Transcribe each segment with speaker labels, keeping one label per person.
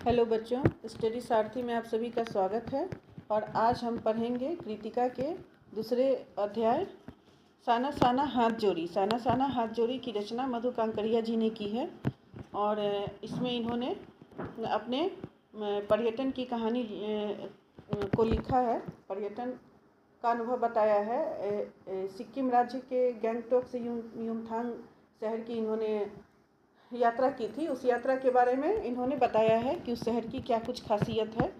Speaker 1: Hello बच्चों, study सारथी में आप सभी का स्वागत है। और आज हम पढ़ेंगे कृतिका के दूसरे अध्याय साना साना हाथ जोड़ी। साना साना हाथ जोड़ी की रचना मधु कांकरिया जी ने की है और इसमें इन्होंने अपने पर्यटन की कहानी को लिखा है, पर्यटन का अनुभव बताया है। सिक्किम राज्य के गैंगटॉक से युमथांग शहर की इन्होंने यात्रा की थी। उस यात्रा के बारे में इन्होंने बताया है कि उस शहर की क्या कुछ खासियत है,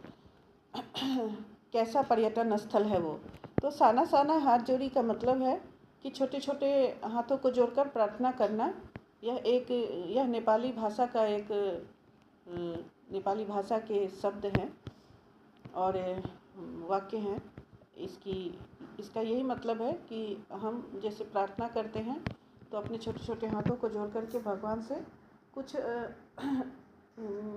Speaker 1: कैसा पर्यटन स्थल है वो। तो साना साना हाथ जोड़ी का मतलब है कि छोटे छोटे हाथों को जोड़कर प्रार्थना करना। यह नेपाली भाषा के शब्द हैं और वाक्य हैं। इसका यही मतलब है कि हम जैसे प्रार्थना करते हैं तो अपने छोटे छोटे हाथों को जोड़ करके भगवान से कुछ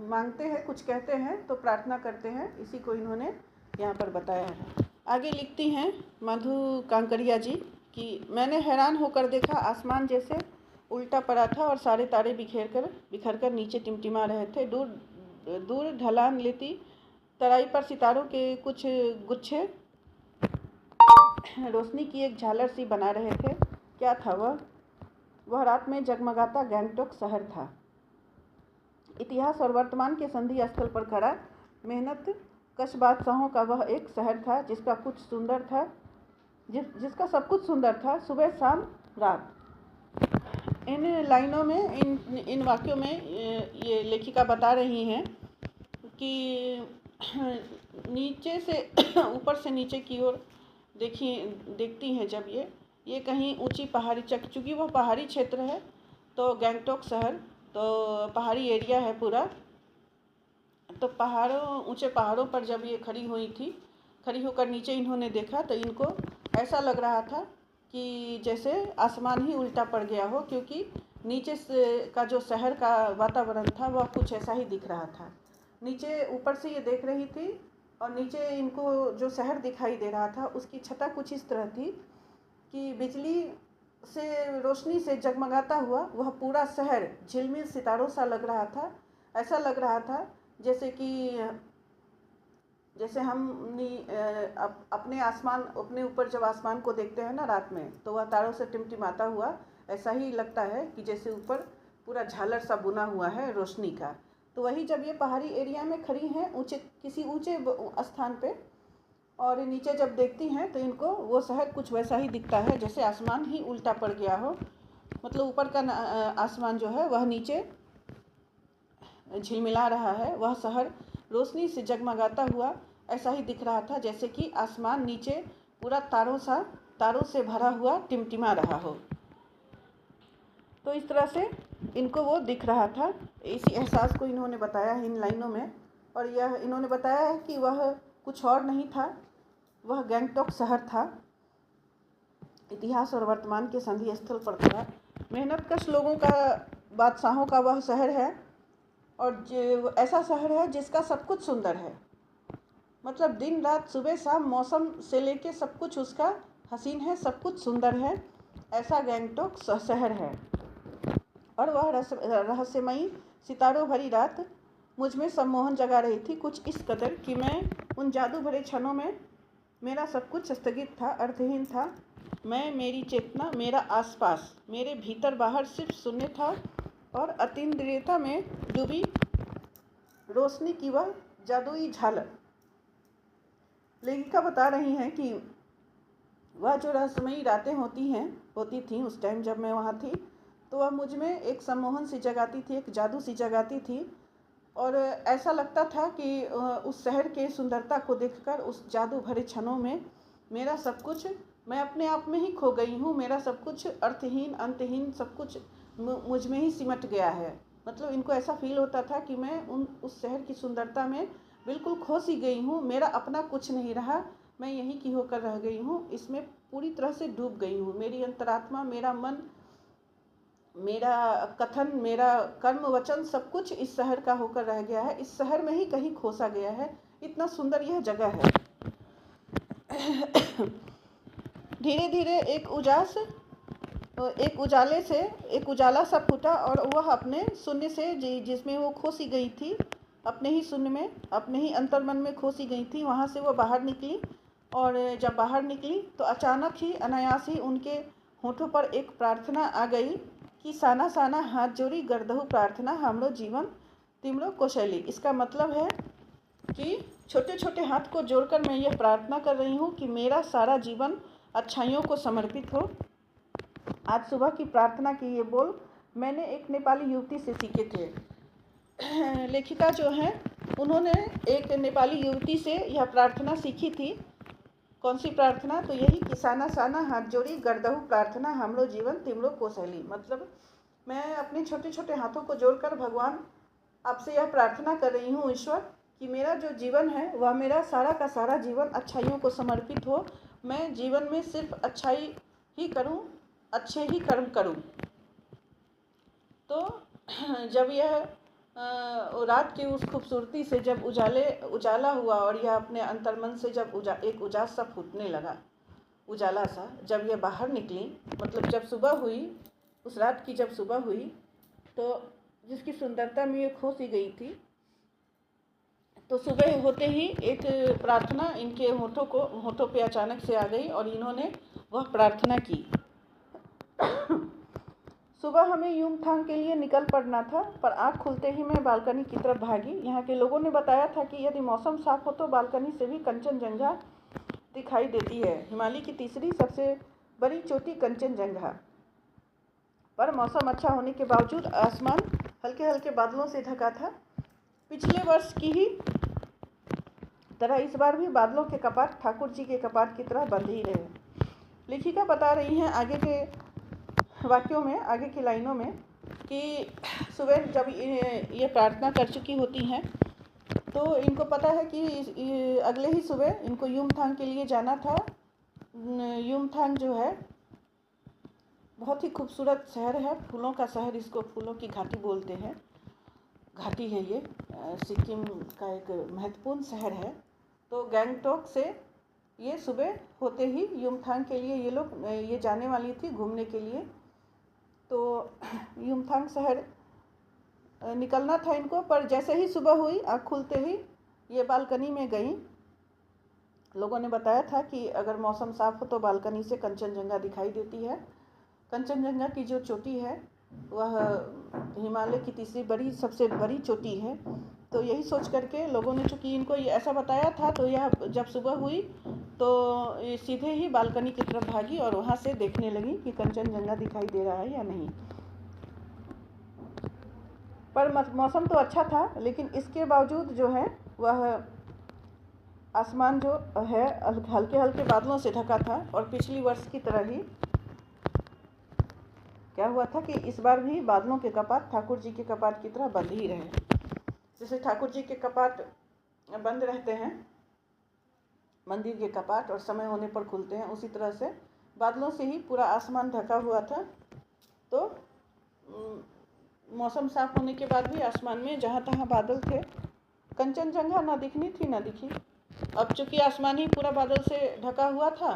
Speaker 1: मांगते हैं, कुछ कहते हैं, तो प्रार्थना करते हैं। इसी को इन्होंने यहाँ पर बताया है। आगे लिखती हैं मधु कांकरिया जी कि मैंने हैरान होकर देखा, आसमान जैसे उल्टा पड़ा था और सारे तारे बिखर कर नीचे टिमटिमा रहे थे। दूर ढलान लेती तराई पर सितारों के कुछ गुच्छे रोशनी की एक झालर सी बना रहे थे। क्या था वह रात में जगमगाता गैंगटॉक शहर था। इतिहास और वर्तमान के संधि स्थल पर खड़ा मेहनत कश बादशाहों का वह एक शहर था जिसका सब कुछ सुंदर था, सुबह शाम रात। इन लाइनों में, इन वाक्यों में ये लेखिका बता रही हैं कि नीचे से ऊपर से नीचे की ओर देखती हैं जब ये कहीं ऊंची पहाड़ी, चूँकि वह पहाड़ी क्षेत्र है तो गैंगटॉक शहर तो पहाड़ी एरिया है पूरा। तो ऊंचे पहाड़ों पर जब ये खड़ी होकर नीचे इन्होंने देखा तो इनको ऐसा लग रहा था कि जैसे आसमान ही उल्टा पड़ गया हो, क्योंकि नीचे से का जो शहर का वातावरण था वह कुछ ऐसा ही दिख रहा था। नीचे ऊपर से ये देख रही थी और नीचे इनको जो शहर दिखाई दे रहा था उसकी छटा कुछ इस तरह थी कि बिजली से रोशनी से जगमगाता हुआ वह पूरा शहर झिलमिल सितारों सा लग रहा था। ऐसा लग रहा था जैसे हम अपने ऊपर जब आसमान को देखते हैं ना रात में, तो वह तारों से टिमटिमाता हुआ ऐसा ही लगता है कि जैसे ऊपर पूरा झालर सा बुना हुआ है रोशनी का। तो वही जब ये पहाड़ी एरिया में खड़ी हैं किसी ऊंचे स्थान पे, और नीचे जब देखती हैं तो इनको वो शहर कुछ वैसा ही दिखता है जैसे आसमान ही उल्टा पड़ गया हो। मतलब ऊपर का आसमान जो है वह नीचे झिलमिला रहा है, वह शहर रोशनी से जगमगाता हुआ ऐसा ही दिख रहा था जैसे कि आसमान नीचे पूरा तारों से भरा हुआ टिमटिमा रहा हो। तो इस तरह से इनको वो दिख रहा था। इसी एहसास को इन्होंने बताया है इन लाइनों में। और यह इन्होंने बताया है कि वह कुछ और नहीं था, वह गैंगटॉक शहर था, इतिहास और वर्तमान के संधि स्थल पर खड़ा मेहनतकश लोगों का, बादशाहों का वह शहर है। और ऐसा शहर है जिसका सब कुछ सुंदर है, मतलब दिन रात सुबह शाम मौसम से लेके सब कुछ उसका हसीन है, सब कुछ सुंदर है। ऐसा गैंगटॉक शहर है। और वह रहस्यमयी सितारों भरी रात मुझ में सम्मोहन जगा रही थी, कुछ इस कदर कि मैं उन जादू भरे क्षणों में मेरा सब कुछ स्थगित था, अर्थहीन था। मेरी चेतना, मेरा आसपास, मेरे भीतर बाहर सिर्फ शून्य था और अतीन्द्रियता में डूबी रोशनी की वह जादुई झालर। लेखिका बता रही हैं कि वह जो रहस्यमयी रातें होती थीं उस टाइम जब मैं वहाँ थी, तो वह मुझ में एक सम्मोहन सी जगाती थी, एक जादू सी जगाती थी। और ऐसा लगता था कि उस शहर के सुंदरता को देखकर, उस जादू भरे क्षणों में मेरा सब कुछ, मैं अपने आप में ही खो गई हूँ। मेरा सब कुछ अर्थहीन, अंतहीन, सब कुछ मुझ में ही सिमट गया है। मतलब इनको ऐसा फील होता था कि मैं उस शहर की सुंदरता में बिल्कुल खो सी गई हूँ। मेरा अपना कुछ नहीं रहा, मैं यहीं की होकर रह गई हूँ, इसमें पूरी तरह से डूब गई हूँ। मेरी अंतरात्मा, मेरा मन, मेरा कथन, मेरा कर्म वचन, सब कुछ इस शहर का होकर रह गया है, इस शहर में ही कहीं खोसा गया है। इतना सुंदर यह जगह है। धीरे धीरे एक उजाला सा फूटा और वह अपने शून्य से जिसमें वो खो सी गई थी, अपने ही शून्य में, अपने ही अंतर्मन में खोसी गई थी। वहाँ से वो बाहर निकली और जब बाहर निकली तो अचानक ही अनायास ही उनके होठों पर एक प्रार्थना आ गई कि साना साना हाथ जोड़ी गर्दहु प्रार्थना हमरो जीवन तिमरो कौशली। इसका मतलब है कि छोटे छोटे हाथ को जोड़कर मैं यह प्रार्थना कर रही हूँ कि मेरा सारा जीवन अच्छाइयों को समर्पित हो। आज सुबह की प्रार्थना के ये बोल मैंने एक नेपाली युवती से सीखे थे। लेखिका जो है उन्होंने एक नेपाली युवती से यह प्रार्थना सीखी थी। कौन सी प्रार्थना? तो यही कि साना साना हाथ जोड़ी गर्दहु प्रार्थना हमरो जीवन तिमरो कौशली। मतलब मैं अपने छोटे छोटे हाथों को जोड़कर भगवान आपसे यह प्रार्थना कर रही हूँ ईश्वर कि मेरा जो जीवन है वह मेरा सारा का सारा जीवन अच्छाइयों को समर्पित हो। मैं जीवन में सिर्फ अच्छाई ही करूँ, अच्छे ही कर्म करूँ। तो जब यह रात की उस खूबसूरती से जब उजाला हुआ और यह अपने अंतर्मन से जब एक उजास सा फूटने लगा, उजाला सा, जब यह बाहर निकली, मतलब जब सुबह हुई, उस रात की जब सुबह हुई तो जिसकी सुंदरता में ये खो सी गई थी, तो सुबह होते ही एक प्रार्थना इनके होठों पे अचानक से आ गई और इन्होंने वह प्रार्थना की। सुबह हमें युमथांग के लिए निकल पड़ना था, पर आँख खुलते ही मैं बालकनी की तरफ भागी। यहाँ के लोगों ने बताया था कि यदि मौसम साफ हो तो बालकनी से भी कंचनजंगा दिखाई देती है, हिमालय की तीसरी सबसे बड़ी चोटी कंचनजंगा। पर मौसम अच्छा होने के बावजूद आसमान हल्के हल्के बादलों से ढका था। पिछले वर्ष की ही तरह इस बार भी बादलों के कपाट ठाकुर जी के कपाट की तरह बंद ही रहे। लेखिका बता रही हैं आगे के वाक्यों में, आगे की लाइनों में, कि सुबह जब ये प्रार्थना कर चुकी होती हैं तो इनको पता है कि अगले ही सुबह इनको युमथांग के लिए जाना था। युमथांग जो है बहुत ही खूबसूरत शहर है, फूलों का शहर, इसको फूलों की घाटी बोलते हैं। घाटी है ये, सिक्किम का एक महत्वपूर्ण शहर है। तो गैंगटॉक से ये सुबह होते ही युमथांग के लिए ये जाने वाली थी घूमने के लिए। तो युमथांग शहर निकलना था इनको, पर जैसे ही सुबह हुई, आँख खुलते ही ये बालकनी में गई। लोगों ने बताया था कि अगर मौसम साफ हो तो बालकनी से कंचनजंगा दिखाई देती है। कंचनजंगा की जो चोटी है वह हिमालय की तीसरी सबसे बड़ी चोटी है। तो यही सोच करके लोगों ने, चूँकि इनको ये ऐसा बताया था, तो यह जब सुबह हुई तो ये सीधे ही बालकनी की तरफ भागी और वहाँ से देखने लगी कि कंचनजंगा दिखाई दे रहा है या नहीं। पर मौसम तो अच्छा था, लेकिन इसके बावजूद जो है वह आसमान जो है हल्के हल्के बादलों से ढका था। और पिछली वर्ष की तरह ही क्या हुआ था कि इस बार भी बादलों के कपाट ठाकुर जी के कपाट की तरह बंद ही रहे। जैसे ठाकुर जी के कपाट बंद रहते हैं, मंदिर के कपाट, और समय होने पर खुलते हैं, उसी तरह से बादलों से ही पूरा आसमान ढका हुआ था। तो मौसम साफ होने के बाद भी आसमान में जहाँ तहाँ बादल थे। कंचनजंगा ना दिखनी थी ना दिखी। अब चूँकि आसमान ही पूरा बादल से ढका हुआ था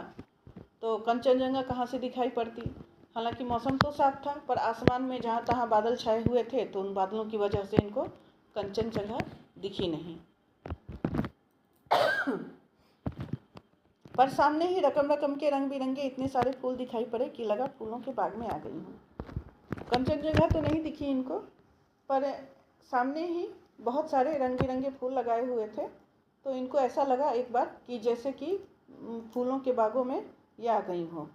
Speaker 1: तो कंचनजंगा कहाँ से दिखाई पड़ती। हालांकि मौसम तो साफ था, पर आसमान में जहाँ तहाँ बादल छाए हुए थे, तो उन बादलों की वजह से इनको कंचनजंगा दिखी नहीं। पर सामने ही रकम रकम के रंग बिरंगे इतने सारे फूल दिखाई पड़े कि लगा फूलों के बाग में आ गई हूँ। कंचनजंगा तो नहीं दिखी इनको, पर सामने ही बहुत सारे रंग बिरंगे फूल लगाए हुए थे। तो इनको ऐसा लगा एक बार कि जैसे कि फूलों के बागों में ये आ गई हो।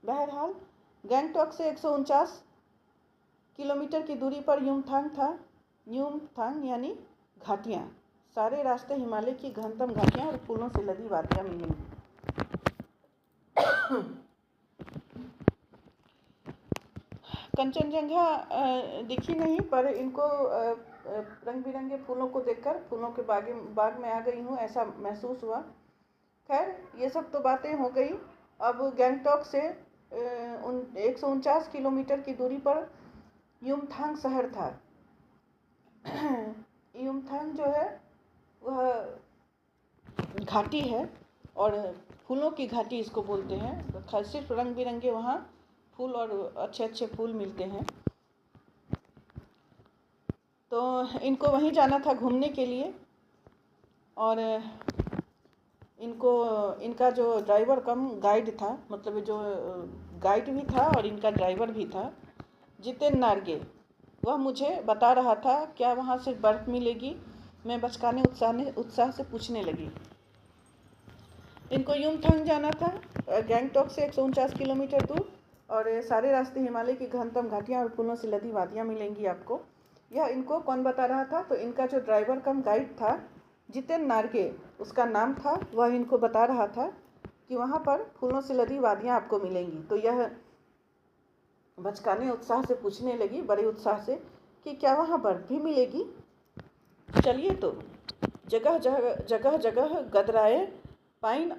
Speaker 1: बहरहाल गैंगटॉक से 149 किलोमीटर की दूरी पर युमथांग था। युमथांग यानी घाटियाँ। सारे रास्ते हिमालय की घनतम घाटियाँ और फूलों से लदी वादियाँ मिली। कंचनजंगा दिखी नहीं, पर इनको रंग बिरंगे फूलों को देखकर फूलों के बाग में आ गई हूँ ऐसा महसूस हुआ। खैर, ये सब तो बातें हो गई। अब गैंगटॉक से 149 किलोमीटर की दूरी पर युमथांग शहर था। युमथांग जो है वह घाटी है और फूलों की घाटी इसको बोलते हैं। सिर्फ रंग बिरंगे वहाँ फूल और अच्छे अच्छे फूल मिलते हैं। तो इनको वहीं जाना था घूमने के लिए। और इनका जो ड्राइवर कम गाइड था, मतलब जो गाइड भी था और इनका ड्राइवर भी था, जितेन नार्गे, वह मुझे बता रहा था क्या वहाँ से बर्फ़ मिलेगी। मैं बचकाने उत्साह से पूछने लगी। इनको युमथांग जाना था, गैंगटॉक से 149 किलोमीटर दूर, और सारे रास्ते हिमालय की घनतम घाटियाँ और फूलों से लदी वादियाँ मिलेंगी आपको। यह इनको कौन बता रहा था? तो इनका जो ड्राइवर कम गाइड था, जितेन नार्गे उसका नाम था, वह इनको बता रहा था कि वहाँ पर फूलों से लदी वादियाँ आपको मिलेंगी। तो यह बचकाने उत्साह से पूछने लगी, बड़े उत्साह से, कि क्या वहाँ बर्फ़ भी मिलेगी। चलिए, तो जगह जगह गदराए पाइन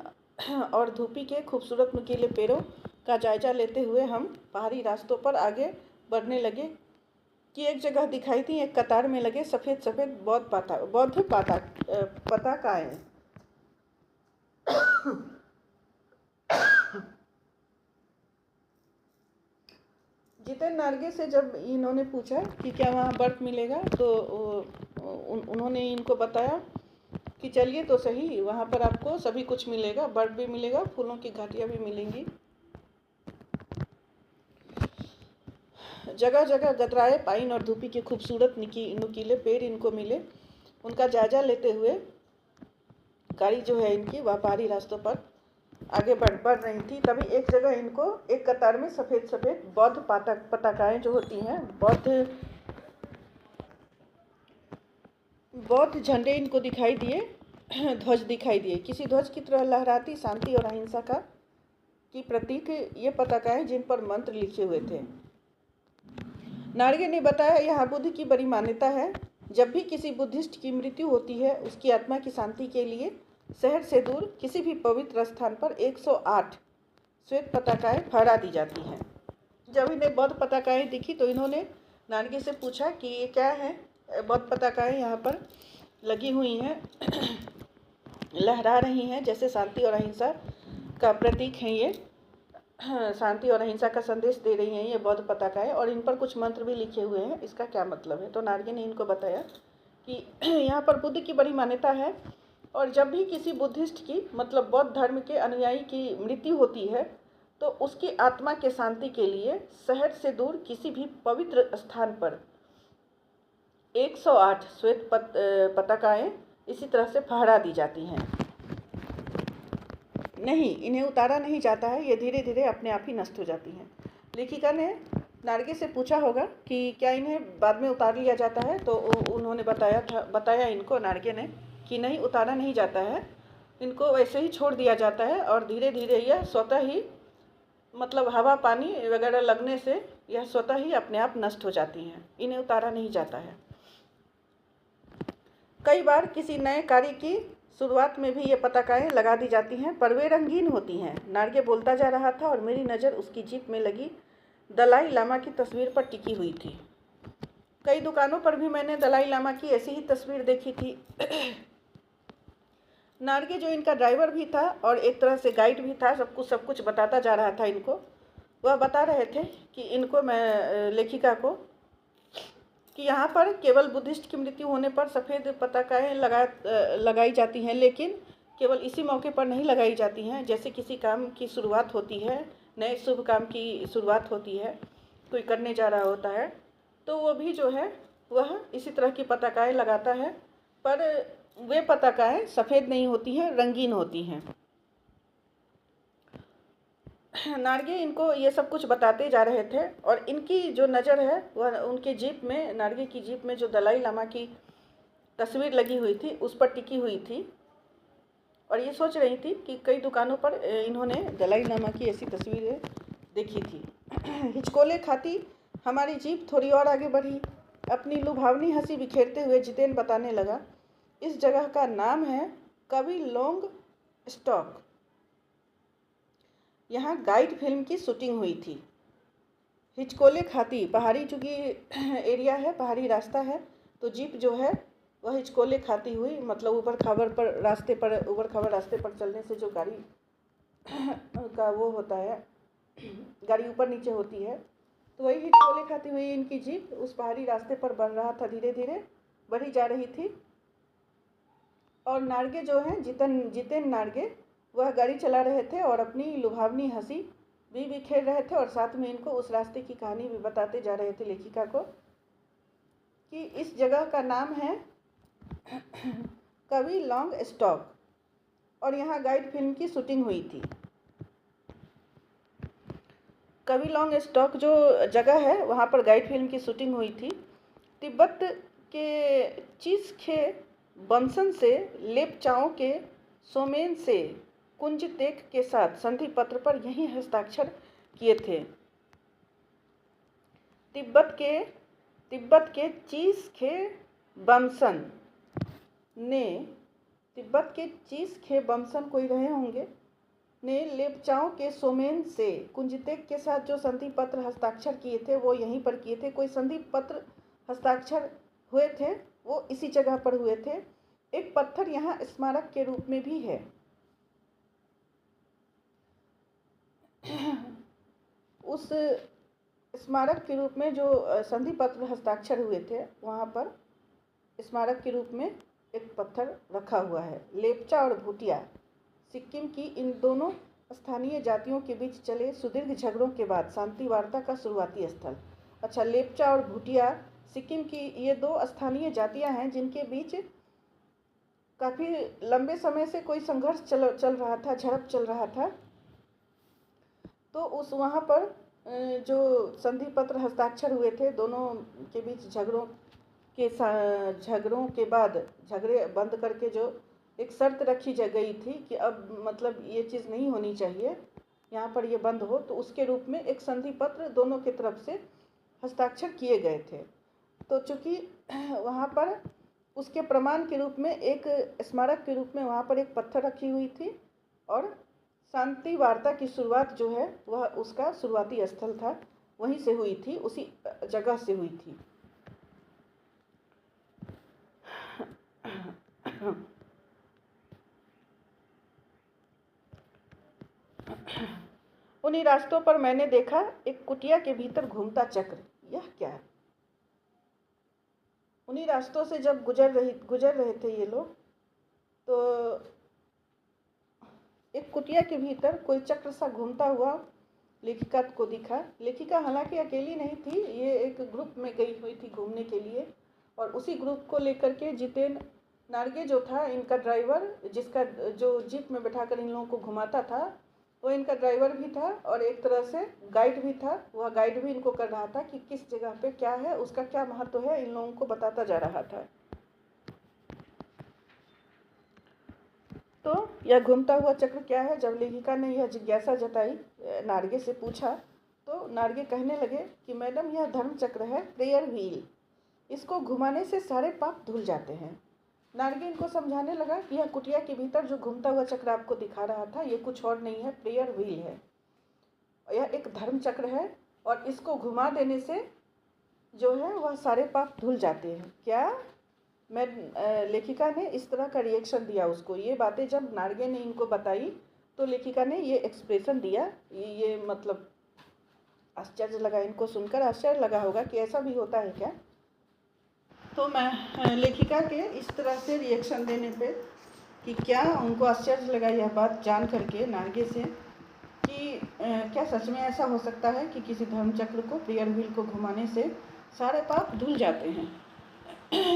Speaker 1: और धूपी के खूबसूरत नुकीले पेड़ों का जायजा लेते हुए हम पहाड़ी रास्तों पर आगे बढ़ने लगे कि एक जगह दिखाई थी एक कतार में लगे सफ़ेद बौद्ध पताकाएं। जितेन नार्गे से जब इन्होंने पूछा कि क्या वहाँ बर्फ़ मिलेगा, तो उन्होंने इनको बताया कि चलिए तो सही, वहाँ पर आपको सभी कुछ मिलेगा, बर्फ़ भी मिलेगा, फूलों की घाटियाँ भी मिलेंगी। जगह जगह गदराए पाइन और धूपी के खूबसूरत नुकीले पेड़ इनको मिले। उनका जायजा लेते हुए गाड़ी जो है इनकी वह पहाड़ी रास्तों पर आगे बढ़ रही थी। तभी एक जगह इनको एक कतार में सफ़ेद बौद्ध पताकाएं जो होती हैं, बौद्ध झंडे इनको दिखाई दिए, ध्वज दिखाई दिए, किसी ध्वज की तरह लहराती शांति और अहिंसा की प्रतीक ये पताकाएं, जिन पर मंत्र लिखे हुए थे। नार्गे ने बताया, यहाँ बुद्ध की बड़ी मान्यता है। जब भी किसी बुद्धिस्ट की मृत्यु होती है, उसकी आत्मा की शांति के लिए शहर से दूर किसी भी पवित्र स्थान पर 108 श्वेत पताकाएं फहरा दी जाती हैं। जब इन्हें बौद्ध पताकाएं दिखी तो इन्होंने नार्गे से पूछा कि ये क्या है। बौद्ध पताकाएं यहाँ पर लगी हुई हैं, लहरा रही हैं, जैसे शांति और अहिंसा का प्रतीक है। ये शांति और अहिंसा का संदेश दे रही हैं ये बौद्ध पताकाएं, और इन पर कुछ मंत्र भी लिखे हुए हैं। इसका क्या मतलब है? तो नार्गे ने इनको बताया कि यहाँ पर बुद्ध की बड़ी मान्यता है, और जब भी किसी बुद्धिस्ट की, मतलब बौद्ध धर्म के अनुयायी की मृत्यु होती है, तो उसकी आत्मा के शांति के लिए शहर से दूर किसी भी पवित्र स्थान पर 108 श्वेत पताकाएं इसी तरह से फहरा दी जाती हैं। नहीं, इन्हें उतारा नहीं जाता है, ये धीरे धीरे अपने आप ही नष्ट हो जाती हैं। लेखिका ने नार्गे से पूछा होगा कि क्या इन्हें बाद में उतार लिया जाता है, तो उन्होंने बताया इनको, नार्गे ने, कि नहीं, उतारा नहीं जाता है, इनको वैसे ही छोड़ दिया जाता है, और धीरे धीरे यह स्वतः ही, मतलब हवा पानी वगैरह लगने से यह स्वतः ही अपने आप नष्ट हो जाती हैं, इन्हें उतारा नहीं जाता है। कई बार किसी नए कार्य की शुरुआत में भी ये पताकाएं लगा दी जाती हैं, पर वे रंगीन होती हैं। नार्गे बोलता जा रहा था और मेरी नज़र उसकी जीप में लगी दलाई लामा की तस्वीर पर टिकी हुई थी। कई दुकानों पर भी मैंने दलाई लामा की ऐसी ही तस्वीर देखी थी। नार्गे, जो इनका ड्राइवर भी था और एक तरह से गाइड भी था, सब कुछ बताता जा रहा था इनको। वह बता रहे थे कि इनको, मैं लेखिका को, कि यहाँ पर केवल बुद्धिस्ट की मृत्यु होने पर सफ़ेद पताकाएं लगाई जाती हैं, लेकिन केवल इसी मौके पर नहीं लगाई जाती हैं। जैसे किसी काम की शुरुआत होती है, नए शुभ काम की शुरुआत होती है, कोई करने जा रहा होता है, तो वो भी जो है वह इसी तरह की पताकाएं लगाता है, पर वे पताकाएं सफ़ेद नहीं होती हैं, रंगीन होती हैं। नार्गे इनको ये सब कुछ बताते जा रहे थे, और इनकी जो नज़र है वह उनके जीप में, नार्गे की जीप में जो दलाई लामा की तस्वीर लगी हुई थी उस पर टिकी हुई थी, और ये सोच रही थी कि कई दुकानों पर इन्होंने दलाई लामा की ऐसी तस्वीरें देखी थी। हिचकोले खाती हमारी जीप थोड़ी और आगे बढ़ी। अपनी लुभावनी हंसी बिखेरते हुए जितेन बताने लगा, इस जगह का नाम है कविलोंग स्टॉक। यहाँ गाइड फिल्म की शूटिंग हुई थी। हिचकोले खाती, पहाड़ी चूँकि एरिया है, पहाड़ी रास्ता है, तो जीप जो है वह हिचकोले खाती हुई, मतलब ऊबड़ खाबड़ रास्ते पर चलने से जो गाड़ी का वो होता है, गाड़ी ऊपर नीचे होती है, तो वही ही छोले खाती हुई इनकी जीप उस पहाड़ी रास्ते पर बढ़ रहा था, धीरे धीरे बढ़ी जा रही थी। और नार्गे जो हैं, जितेन नार्गे, वह गाड़ी चला रहे थे और अपनी लुभावनी हंसी भी बिखेर रहे थे, और साथ में इनको उस रास्ते की कहानी भी बताते जा रहे थे लेखिका को, कि इस जगह का नाम है कवि लॉन्ग स्टॉक, और यहाँ गाइड फिल्म की शूटिंग हुई थी। कवि लॉन्ग स्टॉक जो जगह है वहाँ पर गाइड फिल्म की शूटिंग हुई थी। तिब्बत के चीज़खे बमसन से लेपचाओं के सोमेन से कुंजतेक के साथ संधि पत्र पर यही हस्ताक्षर किए थे। तिब्बत के चीज़खे बमसन कोई रहे होंगे ने लेपचाओं के सोमेन से कुंजतेक के साथ जो संधि पत्र हस्ताक्षर किए थे वो यहीं पर किए थे। कोई संधि पत्र हस्ताक्षर हुए थे वो इसी जगह पर हुए थे। एक पत्थर यहाँ स्मारक के रूप में भी है। उस स्मारक के रूप में जो संधि पत्र हस्ताक्षर हुए थे वहाँ पर स्मारक के रूप में एक पत्थर रखा हुआ है। लेपचा और भूटिया सिक्किम की इन दोनों स्थानीय जातियों के बीच चले सुदीर्घ झगड़ों के बाद शांति वार्ता का शुरुआती स्थल। अच्छा, लेपचा और भूटिया सिक्किम की ये दो स्थानीय जातियां हैं जिनके बीच काफ़ी लंबे समय से कोई संघर्ष चल रहा था, झड़प चल रहा था। तो उस वहाँ पर जो संधि पत्र हस्ताक्षर हुए थे दोनों के बीच झगड़ों के बाद झगड़े बंद करके जो एक शर्त रखी गई थी कि अब मतलब ये चीज़ नहीं होनी चाहिए, यहाँ पर ये बंद हो, तो उसके रूप में एक संधि पत्र दोनों की तरफ से हस्ताक्षर किए गए थे। तो चूँकि वहाँ पर उसके प्रमाण के रूप में एक स्मारक के रूप में वहाँ पर एक पत्थर रखी हुई थी, और शांति वार्ता की शुरुआत जो है वह उसका शुरुआती स्थल था, वहीं से हुई थी, उसी जगह से हुई थी। उन्हीं रास्तों पर मैंने देखा एक कुटिया के भीतर घूमता चक्र। यह क्या है? उन्हीं रास्तों से जब गुजर रहे थे ये लोग, तो एक कुटिया के भीतर कोई चक्र सा घूमता हुआ लेखिका को दिखा। लेखिका हालांकि अकेली नहीं थी, ये एक ग्रुप में गई हुई थी घूमने के लिए, और उसी ग्रुप को लेकर के जितेन नार्गे जो था इनका ड्राइवर, जिसका जो जीप में बैठाकर इन लोगों को घुमाता था, वो इनका ड्राइवर भी था और एक तरह से गाइड भी था। वह गाइड भी इनको कर रहा था कि किस जगह पे क्या है, उसका क्या महत्व है, इन लोगों को बताता जा रहा था। तो यह घूमता हुआ चक्र क्या है? जब लेखिका ने यह जिज्ञासा जताई, नार्गे से पूछा, तो नार्गे कहने लगे कि मैडम यह धर्म चक्र है, प्रेयर व्हील। इसको घुमाने से सारे पाप धुल जाते हैं। नार्गे इनको समझाने लगा कि यह कुटिया के भीतर जो घूमता हुआ चक्र आपको दिखा रहा था ये कुछ और नहीं है, प्रेयर व्हील है। यह एक धर्म चक्र है और इसको घुमा देने से जो है वह सारे पाप धुल जाते हैं। क्या? मैं लेखिका ने इस तरह का रिएक्शन दिया उसको। ये बातें जब नार्गे ने इनको बताई तो लेखिका ने ये एक्सप्रेशन दिया। ये मतलब आश्चर्य लगा, इनको सुनकर आश्चर्य लगा होगा कि ऐसा भी होता है क्या। तो मैं लेखिका के इस तरह से रिएक्शन देने पे कि क्या उनको आश्चर्य लगा यह बात जान करके नार्गे से कि क्या सच में ऐसा हो सकता है कि किसी धर्म चक्र को, प्रेयर व्हील को घुमाने से सारे पाप धुल जाते हैं।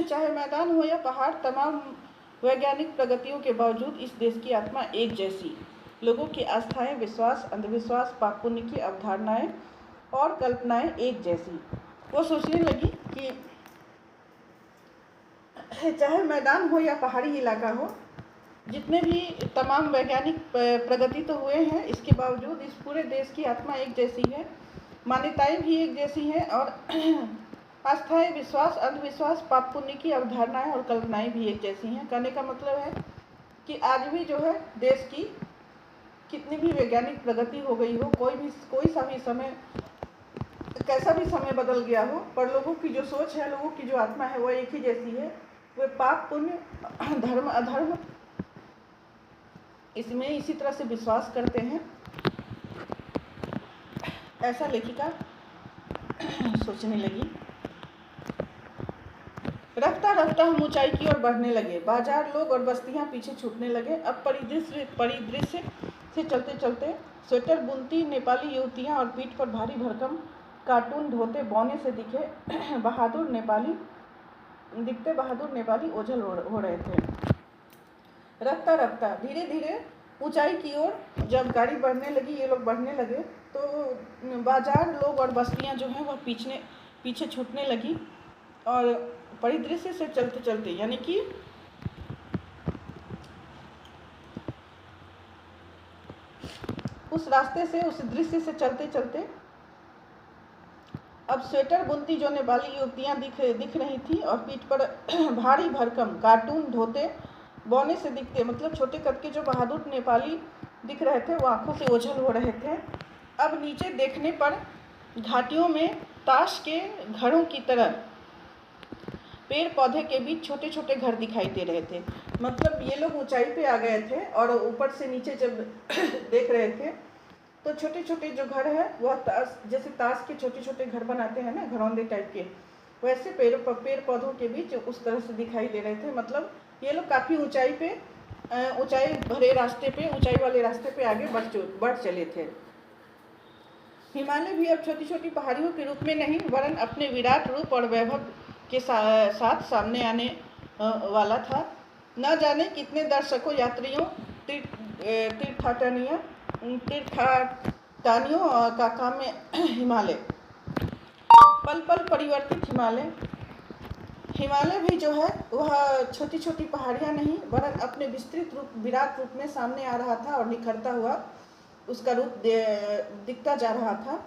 Speaker 1: चाहे मैदान हो या पहाड़, तमाम वैज्ञानिक प्रगतियों के बावजूद इस देश की आत्मा एक जैसी। लोगों की आस्थाएं, विश्वास, अंधविश्वास, पाप पुण्य की अवधारणाएं और कल्पनाएं एक जैसी। वो सोचने लगी कि चाहे मैदान हो या पहाड़ी इलाका हो, जितने भी तमाम वैज्ञानिक प्रगति तो हुए हैं, इसके बावजूद इस पूरे देश की आत्मा एक जैसी है, मान्यताएं भी एक जैसी हैं और आस्थाएं, विश्वास, अंधविश्वास, पाप पुण्य की अवधारणाएं और कल्पनाएं भी एक जैसी हैं। कहने का मतलब है कि आज भी जो है देश की कितनी भी वैज्ञानिक प्रगति हो गई हो, कोई सा भी समय, कैसा भी समय बदल गया हो, पर लोगों की जो सोच है, लोगों की जो आत्मा है वो एक ही जैसी है। वे पाप पुण्य, धर्म अधर्म, इसमें इसी तरह से विश्वास करते हैं। ऐसा लेखिका सोचने लगी। रफ्ता रफ्ता हम ऊंचाई की ओर बढ़ने लगे। बाजार, लोग और बस्तियां पीछे छूटने लगे। अब परिदृश्य से चलते चलते स्वेटर बुनती नेपाली युवतियां और पीठ पर भारी भरकम कार्टून धोते बौने से दिखते बहादुर नेपाली ओझल हो रहे थे। रफ्ता रफ्ता धीरे धीरे ऊंचाई की ओर जब गाड़ी बढ़ने लगी, ये लोग बढ़ने लगे, तो बाजार, लोग और बस्तियां जो हैं वह पीछे छूटने लगी। और परिदृश्य से चलते चलते, यानी कि उस रास्ते से, उस दृश्य से चलते चलते अब स्वेटर बुनती जो नेपाली युवतियां दिख रही थी और पीठ पर भारी भरकम कार्टून धोते बौने से दिखते, मतलब छोटे कद के जो बहादुर नेपाली दिख रहे थे वो आंखों से ओझल हो रहे थे। अब नीचे देखने पर घाटियों में ताश के घरों की तरह पेड़ पौधे के बीच छोटे छोटे घर दिखाई दे रहे थे। मतलब ये लोग ऊंचाई पे आ गए थे और ऊपर से नीचे जब देख रहे थे तो छोटे छोटे जो घर है वह जैसे ताश के छोटे छोटे घर बनाते हैं ना, घरौंदे टाइप के, वैसे पेड़ पौधों के बीच उस तरह से दिखाई दे रहे थे। मतलब ये लोग काफ़ी ऊंचाई भरे रास्ते पे, ऊंचाई वाले रास्ते पे आगे बढ़ चले थे। हिमालय भी अब छोटी छोटी पहाड़ियों के रूप में नहीं, वरन अपने विराट रूप और वैभव के साथ सामने आने वाला था। न जाने कितने दर्शकों, यात्रियों, तीर्थाटनियों का काम में हिमालय, पल पल परिवर्तित हिमालय भी जो है वह छोटी छोटी पहाड़ियाँ नहीं, वरन अपने विराट रूप में सामने आ रहा था और निखरता हुआ उसका रूप दिखता जा रहा था।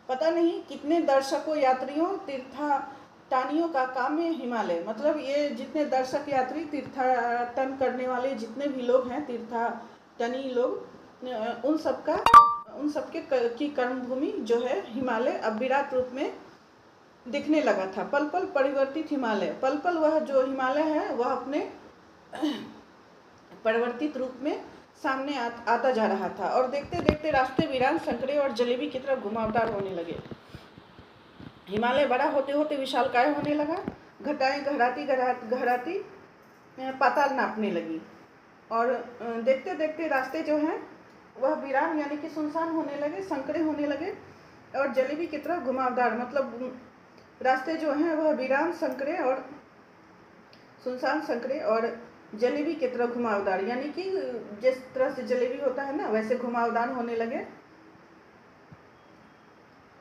Speaker 1: पता नहीं कितने दर्शकों, यात्रियों, तीर्थाटनियों का काम है हिमालय। मतलब ये जितने दर्शक, यात्री, तीर्थाटन करने वाले जितने भी लोग हैं, तीर्थाटनी लोग, उन सबके की कर्मभूमि जो है हिमालय अब विराट रूप में दिखने लगा था। पल पल परिवर्तित हिमालय, पल पल वह जो हिमालय है वह अपने परिवर्तित रूप में सामने आता जा रहा था। और देखते देखते रास्ते वीरान, संकरे और जलेबी की तरफ घुमावदार होने लगे। हिमालय बड़ा होते होते विशालकाय होने लगा। घटाएं गहराती पाताल नापने लगी। और देखते देखते रास्ते जो हैं वह वीरान यानी कि सुनसान होने लगे, संकरे होने लगे और जलेबी की तरफ घुमावदार। मतलब रास्ते जो हैं वह वीरान, संकरे और सुनसान, संकरे और जलेबी की तरफ घुमावदार, यानी कि जिस तरह से जलेबी होता है ना वैसे घुमावदार होने लगे।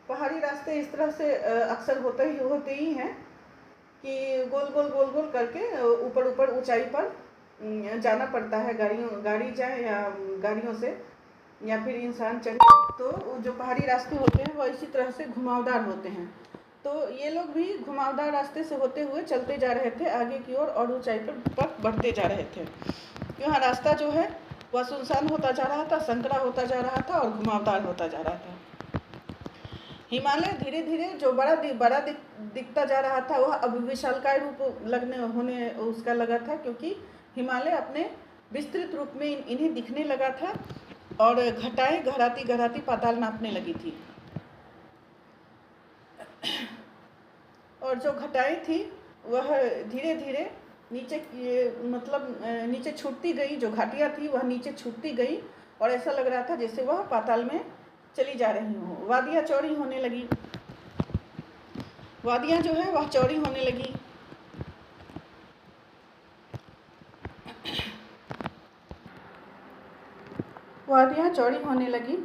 Speaker 1: पहाड़ी रास्ते इस तरह से अक्सर होते ही हैं कि गोल गोल करके ऊपर ऊंचाई पर जाना पड़ता है। गाड़ी जाए या गाड़ियों से या फिर इंसान चले, तो जो पहाड़ी रास्ते होते हैं वह इसी तरह से घुमावदार होते हैं। तो ये लोग भी घुमावदार रास्ते से होते हुए चलते जा रहे थे आगे की ओर और ऊंचाई पर बढ़ते जा रहे थे। यहाँ रास्ता जो है वह सुनसान होता जा रहा था, संकरा होता जा रहा था और घुमावदार होता जा रहा था। हिमालय धीरे धीरे जो बड़ा दिखता जा रहा था वह अब विशालकाय रूप होने उसका लगा था, क्योंकि हिमालय अपने विस्तृत रूप में इन्हें दिखने लगा था और घटाएं गहराती पाताल नापने लगी थी। और जो घटाएं थी वह धीरे धीरे नीचे छूटती गई। जो घाटियाँ थी वह नीचे छूटती गई और ऐसा लग रहा था जैसे वह पाताल में चली जा रही हूँ। वादियाँ चौड़ी होने लगी, वादियाँ जो है वह चौड़ी होने लगी। वादियाँ चौड़ी होने लगी।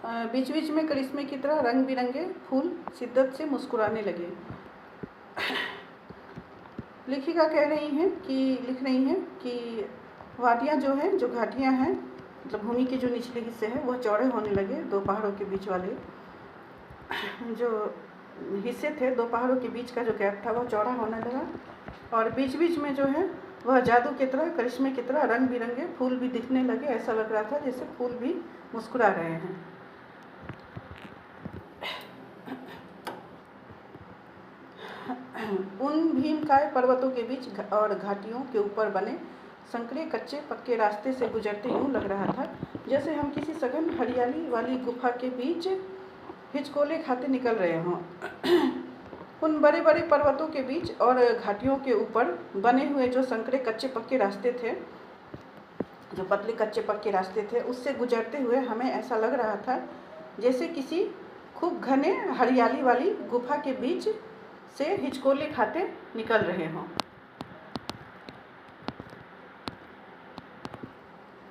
Speaker 1: बीच बीच में करिश्मे की तरह रंग बिरंगे फूल शिद्दत से मुस्कुराने लगे। लेखिका लिख रही हैं कि वादियाँ जो हैं, जो घाटियाँ हैं, मतलब भूमि के जो निचले हिस्से हैं वह चौड़े होने लगे। दो पहाड़ों के बीच वाले जो हिस्से थे, दो पहाड़ों के बीच का जो गैप था वह चौड़ा होने लगा और बीच बीच में जो है वह जादू की तरह, करिश्मे की तरह रंग बिरंगे फूल भी दिखने लगे। ऐसा लग रहा था जैसे फूल भी मुस्कुरा रहे हैं। उन भीमकाय पर्वतों के बीच और घाटियों के ऊपर बने संकरे कच्चे पक्के रास्ते से गुजरते यूँ लग रहा था जैसे हम किसी सघन हरियाली वाली गुफा के बीच हिचकोले खाते निकल रहे हों। उन बड़े बड़े पर्वतों के बीच और घाटियों के ऊपर बने हुए जो संकरे कच्चे पक्के रास्ते थे, जो पतले कच्चे पक्के रास्ते थे, उससे गुजरते हुए हमें ऐसा लग रहा था जैसे किसी खूब घने हरियाली वाली गुफा के बीच से हिचकोले खाते निकल रहे हों।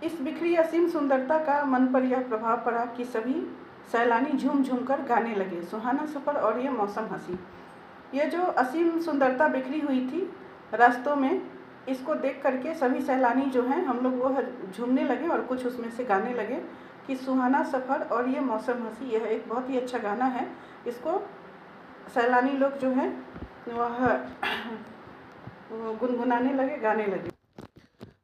Speaker 1: इस बिखरी असीम सुंदरता का मन पर यह प्रभाव पड़ा कि सभी सैलानी झूम झूम कर गाने लगे, सुहाना सफ़र और ये मौसम हंसी। ये जो असीम सुंदरता बिखरी हुई थी रास्तों में, इसको देख करके सभी सैलानी जो हैं, हम लोग वो झूमने लगे और कुछ उसमें से गाने लगे कि सुहाना सफ़र और ये मौसम हंसी। यह एक बहुत ही अच्छा गाना है। इसको सैलानी लोग जो हैं वह गुनगुनाने लगे, गाने लगे।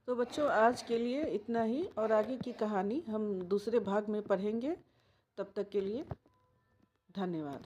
Speaker 1: तो बच्चों, आज के लिए इतना ही, और आगे की कहानी हम दूसरे भाग में पढ़ेंगे। तब तक के लिए धन्यवाद।